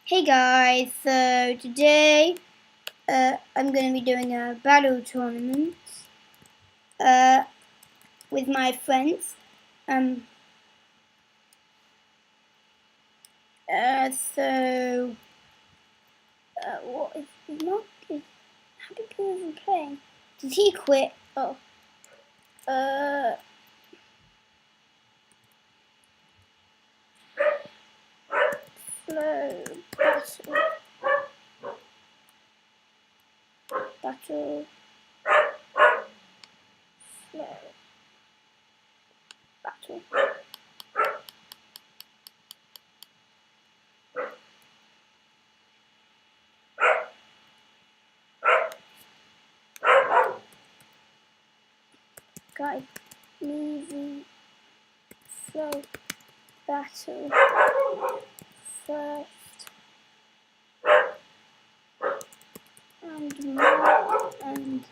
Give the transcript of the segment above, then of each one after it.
Hey guys, so today I'm going to be doing a battle tournament with my friends. Um, so what is not? How do people even play? Did he quit? Oh, slow battle, slow battle. Guys, easy, slow battle first. And Mark and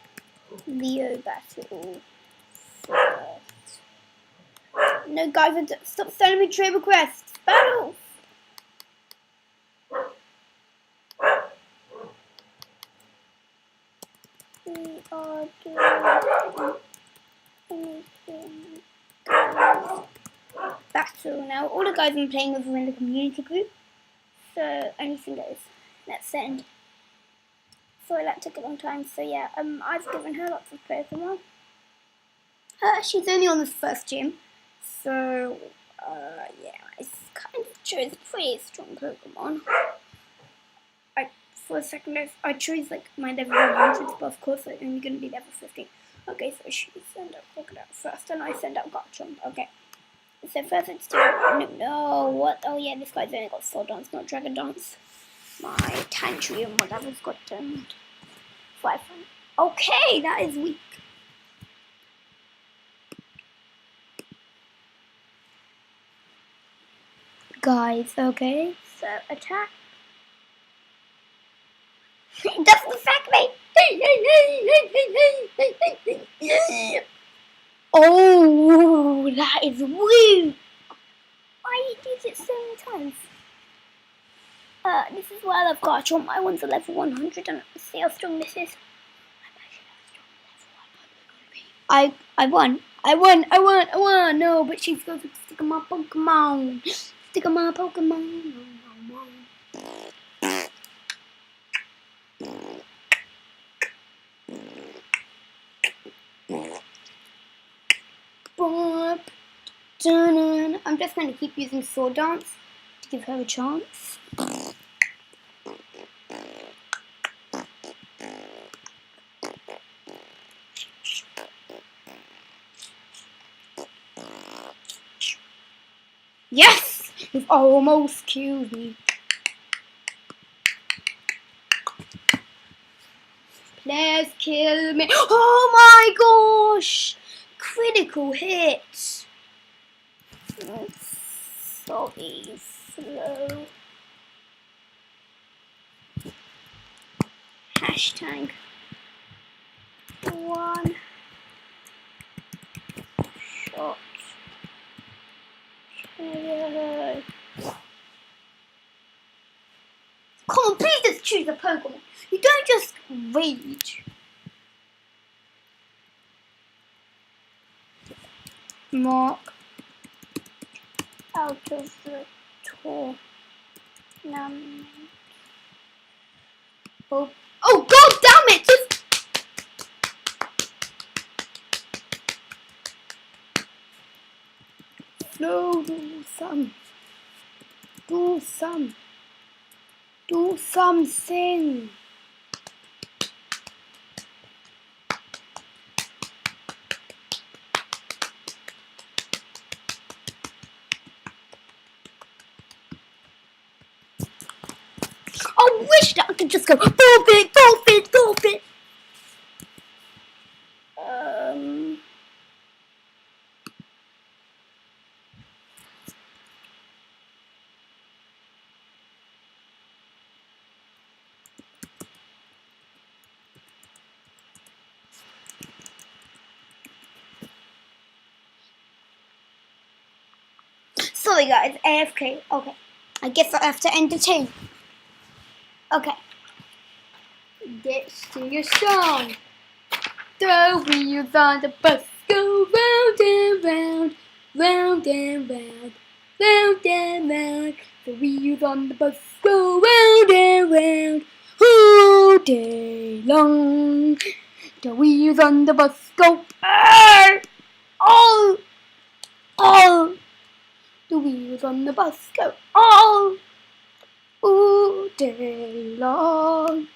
Leo battle first. No, guys, stop sending me trade requests. Battle! We are doing anything. Battle. Now, all the guys I'm playing with are in the community group, so anything goes. Let's send. Sorry that took a long time, so yeah, I've given her lots of Pokemon. She's only on the first gym, so yeah, I kind of chose pretty strong Pokemon. For a second, I chose like my level 100s, but of course I'm only going to be level 15. Okay, so she send out Crocodile first, and I send out Garchomp. Okay. So first it's no, what? Oh yeah, this guy's only got Sword Dance, not Dragon Dance. My Tantrum, whatever's got 500. Okay, that is weak. Guys, okay, so attack. It doesn't affect me. Oh, that is weak. Why did you use it so many times? This is why I've got Garchomp. My one's a level 100, and see how strong this is. I won. I won. No, but she's going to stick on my Pokemon. Stick on my Pokemon. I'm just going to keep using Sword Dance to give her a chance. Yes! You've almost killed me. Please kill me. Oh my gosh! Critical hit. Sorry, slow. Hashtag 1 shot. Come on, please just choose a Pokemon. You don't just rage. Mark out of the tournament. Oh, god damn it! No, do something. I wish that I could just go forfeit. Sorry guys, AFK. Okay, I guess I have to entertain. Okay. Let's sing a song. The wheels on the bus go round and round, round and round, round and round. The wheels on the bus go round and round all day long. The wheels on the bus go all. The wheels on the bus go all day long.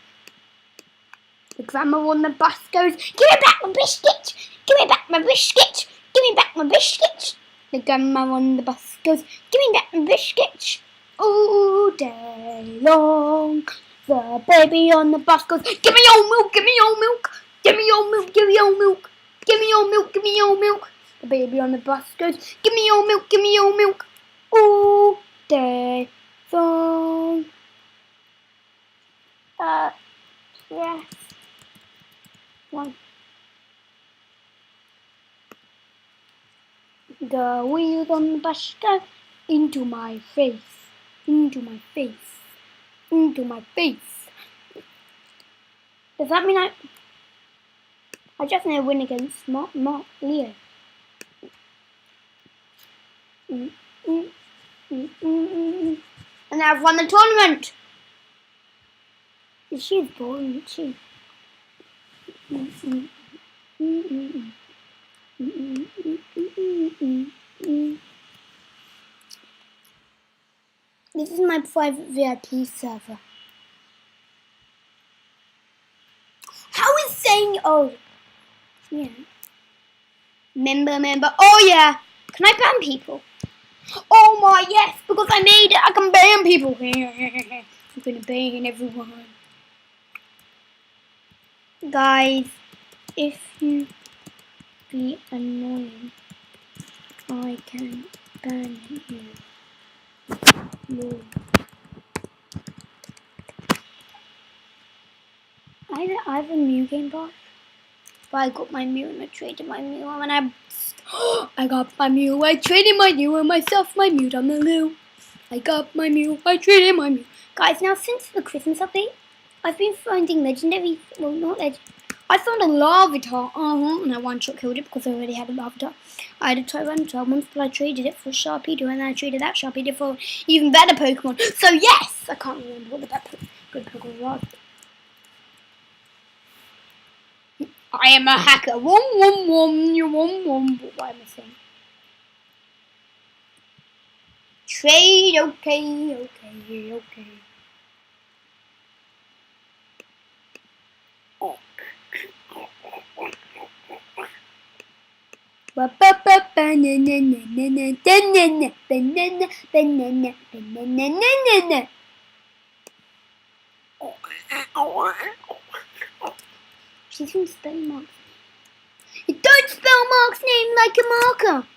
The grandma on the bus goes, "Give me back my biscuit! Give me back my biscuit! Give me back my biscuit!" The grandma on the bus goes, "Give me back my biscuit!" All day long. The baby on the bus goes, "Give me your milk! Give me your milk! Give me your milk! Give me your milk! Give me your milk! Give me your milk!" The baby on the bus goes, "Give me your milk! Give me your milk!" All day long. Yes. One. The wheels on the bus go into my face, into my face, into my face. Does that mean I just need to win against Mark Leo? And I've won the tournament. She's boring, isn't she? This is my private VIP server. How is saying oh yeah. Member. Oh yeah. Can I ban people? Oh my yes, because I made it, I can ban people. I'm gonna ban everyone. Guys, if you be annoying, I can ban you. No. I have a new game pass, but I got my Mew and I traded my Mew and I got my Mew, I traded my Mew and myself my Mew down the loo. I got my Mew, I traded my Mew. Guys, now since the Christmas update, I've been finding legendary, well not legendary, I found a Larvitar, and I one-shot killed it because I already had a Larvitar. I had a Tyranitar once, but I traded it for a Sharpedo, and then I traded that Sharpedo for even better Pokemon. So yes, I can't remember what the good Pokemon was. I am a hacker. You but what am I saying? Trade, okay. She's from spell marks. You don't spell Mark's name like a marker.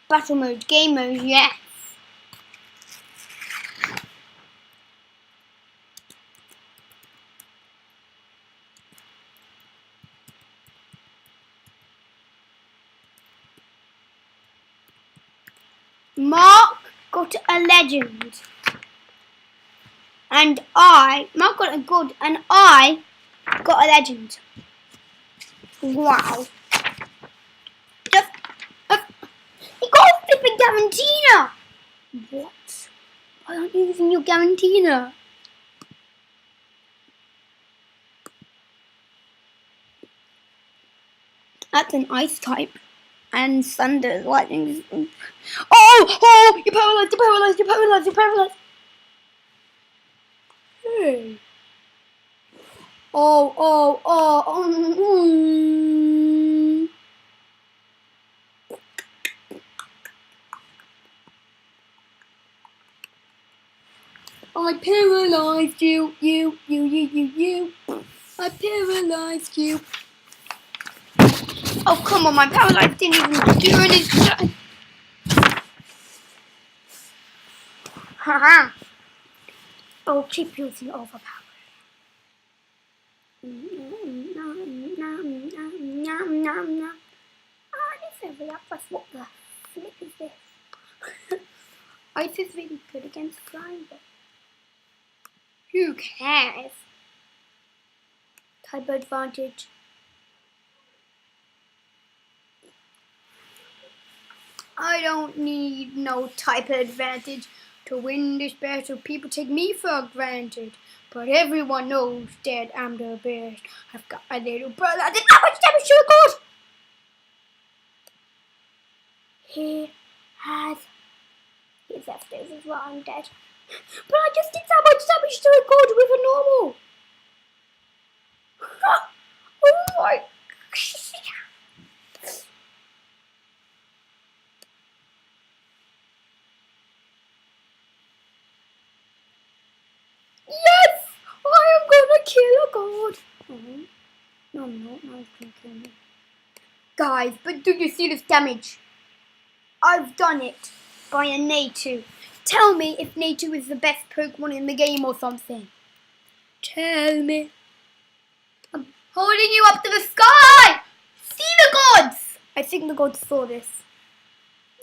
Battle mode, game mode, yes. Mark got a legend. And Mark got a good, and I got a legend. Wow. Just, he got a flipping Garantina. What? Why aren't you using your Garantina? That's an ice type. And thunder, lightning. Oh! You're paralyzed. Hey. Oh. I paralyzed you. I paralyzed you. Oh, come on, my paralyzed didn't even do anything. Haha. Oh, keep using overpower. Let's level up. What the flip is this? Ice is really good against slime, but who cares? Type advantage. I don't need no type advantage to win this battle. People take me for granted, but everyone knows that I'm the best. I've got a little brother. I did how much damage to a god? He has his F-days as well. I'm dead. But I just did that much damage to a god with a normal. Oh my. Yes! I am gonna kill a god. Oh. No, I'm not. No, I'm gonna kill me. Guys, but do you see this damage? I've done it by a Natu. Tell me if Natu is the best Pokemon in the game or something. Tell me. I'm holding you up to the sky! See the gods! I think the gods saw this.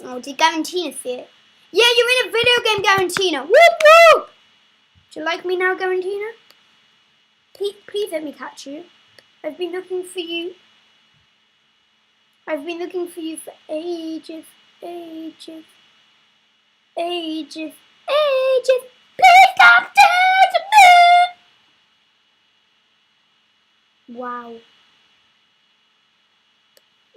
Oh, did Garantina see it? Yeah, you're in a video game, Garantina. Whoop whoop! Do you like me now, Garantina? Please let me catch you. I've been looking for you. I've been looking for you for ages, ages, ages, ages. Please come to me. Wow.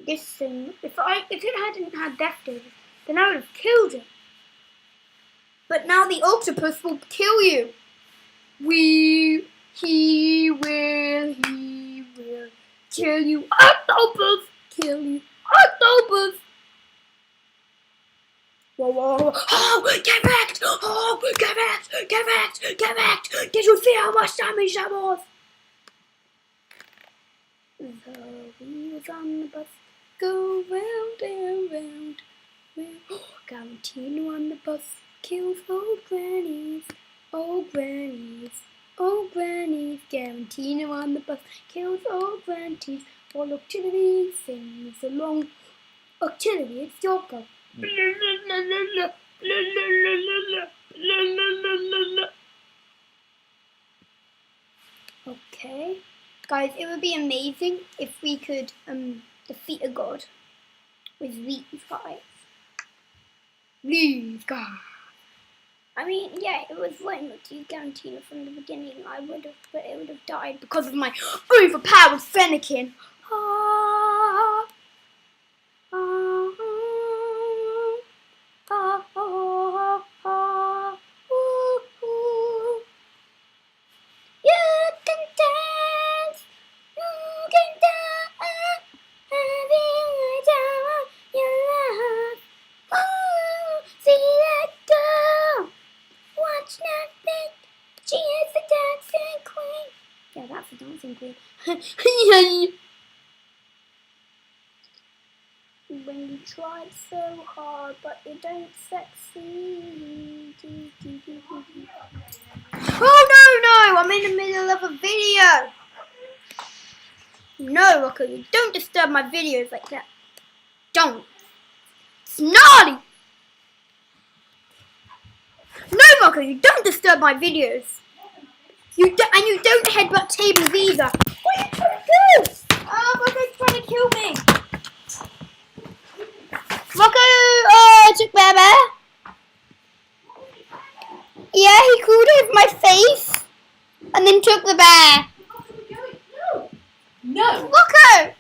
This thing, if it hadn't had Death Days, then I would have killed it. But now the octopus will kill you. He will kill you. Octopus, kill you. Octopus. Whoa, whoa, whoa. Oh, get wrecked. Oh, get wrecked, get wrecked, get wrecked. Did you see how much damage that was? The wheels on the bus go round and round. Garantino on the bus kills old grannies, old grannies. Oh, grannies, Garantino on the bus kills old grannies. All artillery sings along. Artillery, it's your go. Okay, guys, it would be amazing if we could defeat a god with these guys. These guys. I mean, yeah, it was right not to use Garantina from the beginning. But it would have died because of my overpowered Fennekin. Ah, ah, ah, ah, ah, ooh, ooh. You can dance, you can dance, every time you love. Oh, see that go. Watch nothing. She is the dancing queen. Yeah, that's the dancing queen. When you tried so hard, but you don't succeed. Oh no, I'm in the middle of a video. No, Rocco, you don't disturb my videos like that. Don't. It's naughty. No, Rocco, you don't disturb my videos. You don't headbutt tables either. What are you trying to do? Oh, Rocco's trying to kill me. Rocco, took Bear. Yeah, he crawled over my face and then took the bear. No. Rocco!